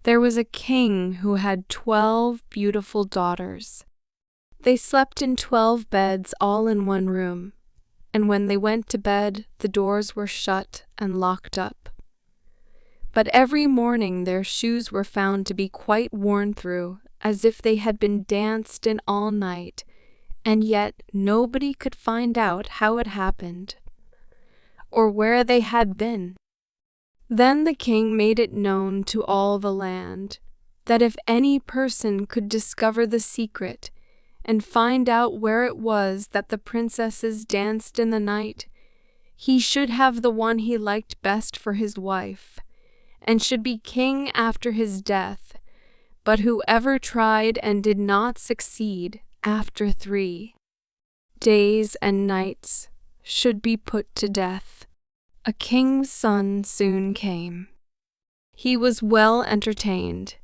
There was a king who had 12 beautiful daughters. They slept in 12 beds all in one room, and when they went to bed, the doors were shut and locked up. But every morning their shoes were found to be quite worn through, as if they had been danced in all night, and yet nobody could find out how it happened, or where they had been. Then the king made it known to all the land that if any person could discover the secret and find out where it was that the princesses danced in the night, he should have the one he liked best for his wife, and should be king after his death. But whoever tried and did not succeed after 3 days and nights should be put to death. A king's son soon came. He was well entertained,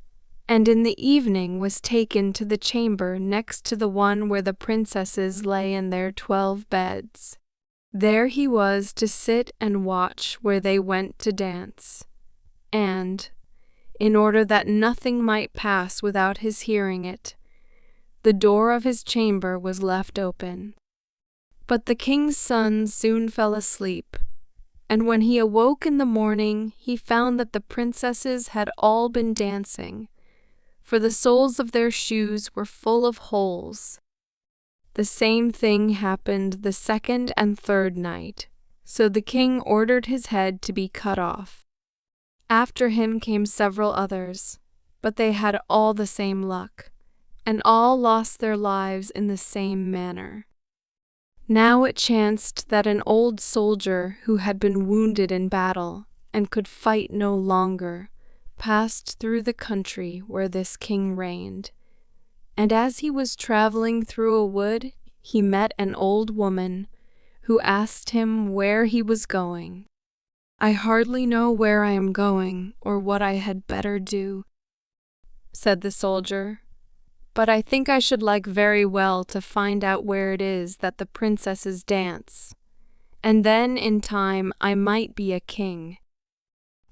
and in the evening was taken to the chamber next to the one where the princesses lay in their 12 beds. There he was to sit and watch where they went to dance, and, in order that nothing might pass without his hearing it, the door of his chamber was left open. But the king's son soon fell asleep, and when he awoke in the morning, he found that the princesses had all been dancing, for the soles of their shoes were full of holes. The same thing happened the 2nd and 3rd night, so the king ordered his head to be cut off. After him came several others, but they had all the same luck, and all lost their lives in the same manner. Now it chanced that an old soldier who had been wounded in battle and could fight no longer passed through the country where this king reigned, and as he was traveling through a wood, he met an old woman who asked him where he was going. "I hardly know where I am going or what I had better do," said the soldier, "but I think I should like very well to find out where it is that the princesses dance, and then in time I might be a king."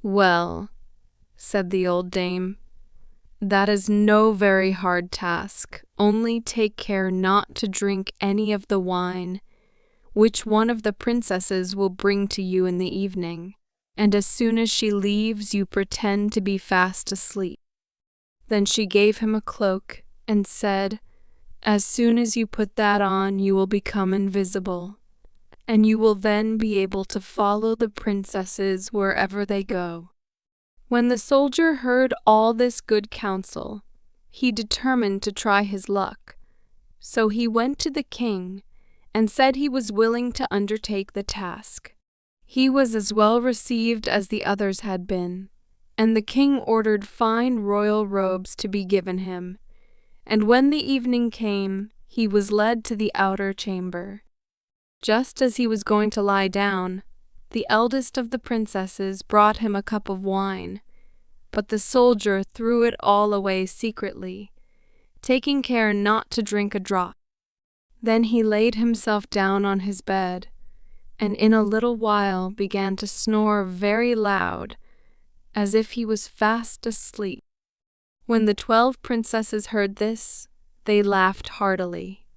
"Well," said the old dame, "that is no very hard task, only take care not to drink any of the wine which one of the princesses will bring to you in the evening, and as soon as she leaves you pretend to be fast asleep." Then she gave him a cloak and said, "As soon as you put that on, you will become invisible, and you will then be able to follow the princesses wherever they go." When the soldier heard all this good counsel, he determined to try his luck. So he went to the king and said he was willing to undertake the task. He was as well received as the others had been, and the king ordered fine royal robes to be given him. And when the evening came, he was led to the outer chamber. Just as he was going to lie down, the eldest of the princesses brought him a cup of wine, but the soldier threw it all away secretly, taking care not to drink a drop. Then he laid himself down on his bed, and in a little while began to snore very loud, as if he was fast asleep. When the 12 princesses heard this, they laughed heartily.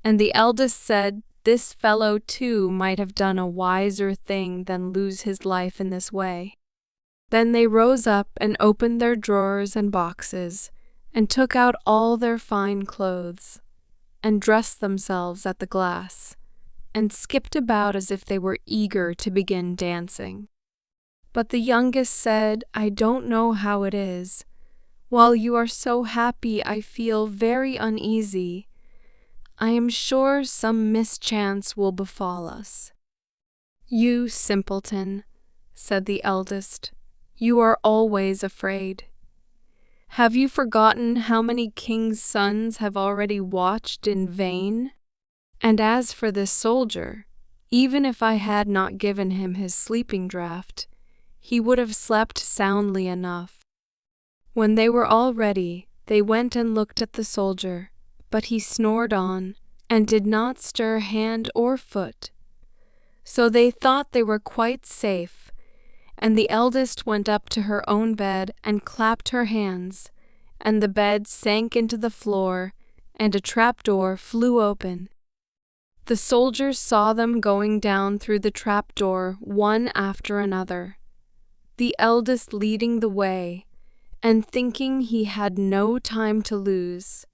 And the eldest said, "This fellow too might have done a wiser thing than lose his life in this way." Then they rose up and opened their drawers and boxes, and took out all their fine clothes, and dressed themselves at the glass, and skipped about as if they were eager to begin dancing. But the youngest said, "I don't know how it is. While you are so happy, I feel very uneasy. I am sure some mischance will befall us." "You simpleton," said the eldest, "you are always afraid. Have you forgotten how many kings' sons have already watched in vain? And as for this soldier, even if I had not given him his sleeping draught, he would have slept soundly enough." When they were all ready, they went and looked at the soldier, but he snored on, and did not stir hand or foot. So they thought they were quite safe, And the eldest went up to her own bed and clapped her hands, and the bed sank into the floor, and a trapdoor flew open. The soldiers saw them going down through the trapdoor one after another, the eldest leading the way, and thinking he had no time to lose.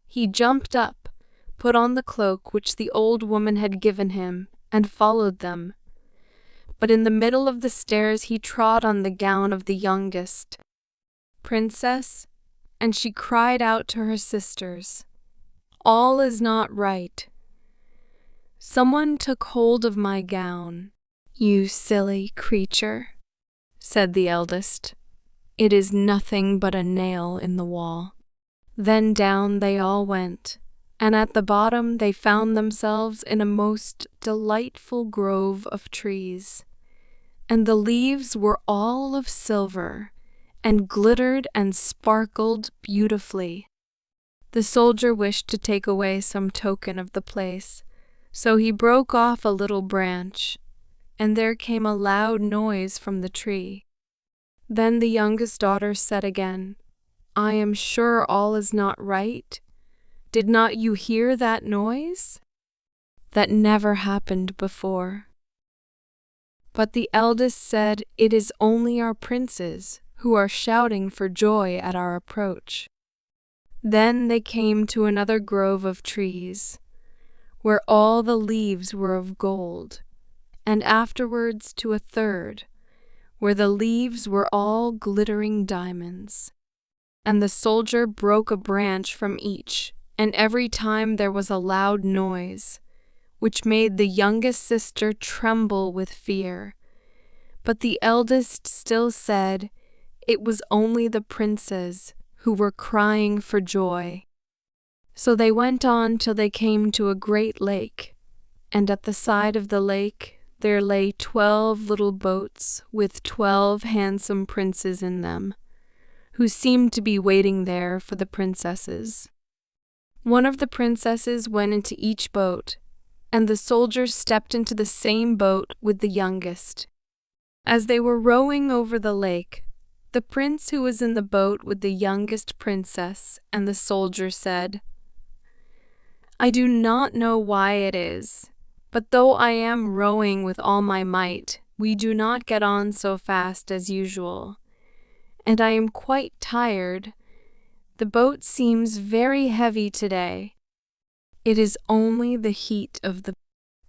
He jumped up, put on the cloak which the old woman had given him, and followed them. But in the middle of the stairs he trod on the gown of the youngest princess, and she cried out to her sisters, "All is not right. Someone took hold of my gown." "You silly creature," said the eldest. "It is nothing but a nail in the wall." Then down they all went, and at the bottom they found themselves in a most delightful grove of trees, and the leaves were all of silver, and glittered and sparkled beautifully. The soldier wished to take away some token of the place, so he broke off a little branch, and there came a loud noise from the tree. Then the youngest daughter said again, "I am sure all is not right. Did not you hear that noise? That never happened before." But the eldest said, "It is only our princes, who are shouting for joy at our approach." Then they came to another grove of trees, where all the leaves were of gold, and afterwards to a third, where the leaves were all glittering diamonds. And the soldier broke a branch from each, and every time there was a loud noise, which made the youngest sister tremble with fear. But the eldest still said it was only the princes who were crying for joy. So they went on till they came to a great lake, and at the side of the lake there lay 12 little boats with 12 handsome princes in them, who seemed to be waiting there for the princesses. One of the princesses went into each boat, and the soldiers stepped into the same boat with the youngest. As they were rowing over the lake, the prince who was in the boat with the youngest princess and the soldier said, "I do not know why it is, but though I am rowing with all my might, we do not get on so fast as usual, and I am quite tired. The boat seems very heavy today." "It is only the heat of the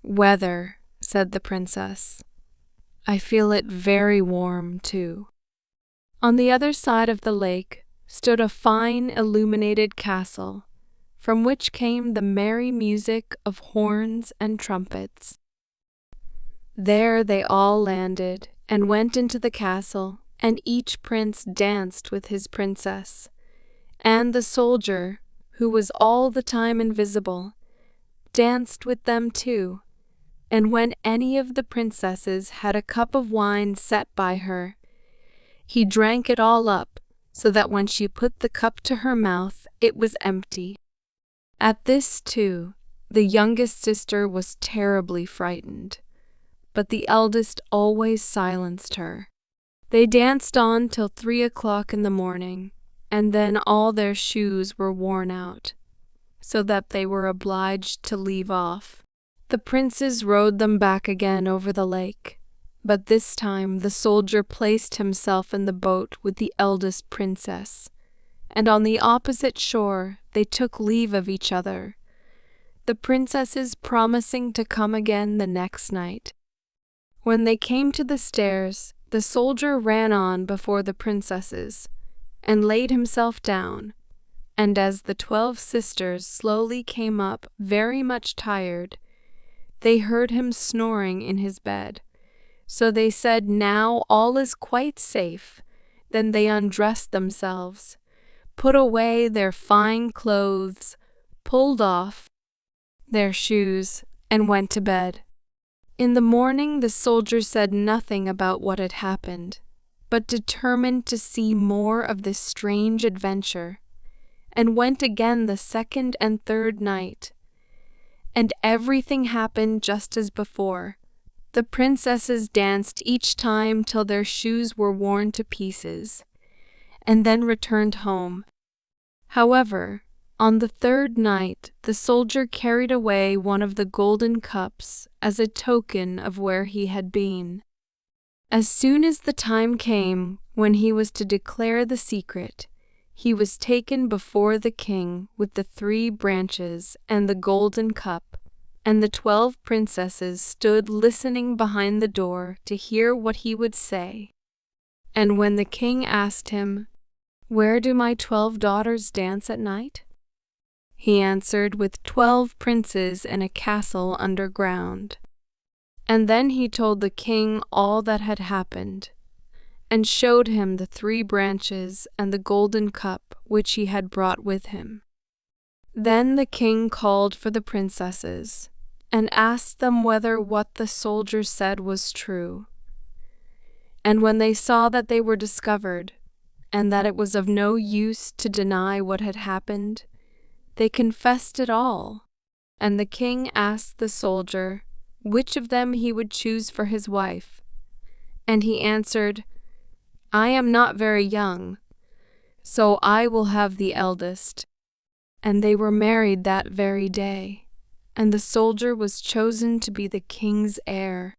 weather," said the princess. "I feel it very warm, too." On the other side of the lake stood a fine illuminated castle, from which came the merry music of horns and trumpets. There they all landed and went into the castle, and each prince danced with his princess. And the soldier, who was all the time invisible, danced with them too. And when any of the princesses had a cup of wine set by her, he drank it all up, so that when she put the cup to her mouth, it was empty. At this, too, the youngest sister was terribly frightened, but the eldest always silenced her. They danced on till 3 o'clock in the morning, and then all their shoes were worn out, so that they were obliged to leave off. The princes rowed them back again over the lake, but this time the soldier placed himself in the boat with the eldest princess, and on the opposite shore they took leave of each other, the princesses promising to come again the next night. When they came to the stairs, the soldier ran on before the princesses, and laid himself down, and as the 12 sisters slowly came up very much tired, they heard him snoring in his bed. So they said, "Now all is quite safe." Then they undressed themselves, put away their fine clothes, pulled off their shoes, and went to bed. In the morning the soldier said nothing about what had happened, but determined to see more of this strange adventure, and went again the second and third night. And everything happened just as before, The princesses danced each time till their shoes were worn to pieces, and then returned home. However, on the third night, the soldier carried away one of the golden cups as a token of where he had been. As soon as the time came when he was to declare the secret, he was taken before the king with the 3 branches and the golden cup, and the 12 princesses stood listening behind the door to hear what he would say. And when the king asked him, "Where do my 12 daughters dance at night?" he answered, "With 12 princes in a castle underground." And then he told the king all that had happened, and showed him the 3 branches and the golden cup which he had brought with him. Then the king called for the princesses, and asked them whether what the soldier said was true. And when they saw that they were discovered, and that it was of no use to deny what had happened, they confessed it all. And the king asked the soldier which of them he would choose for his wife. And he answered, "I am not very young, so I will have the eldest." And they were married that very day, and the soldier was chosen to be the king's heir.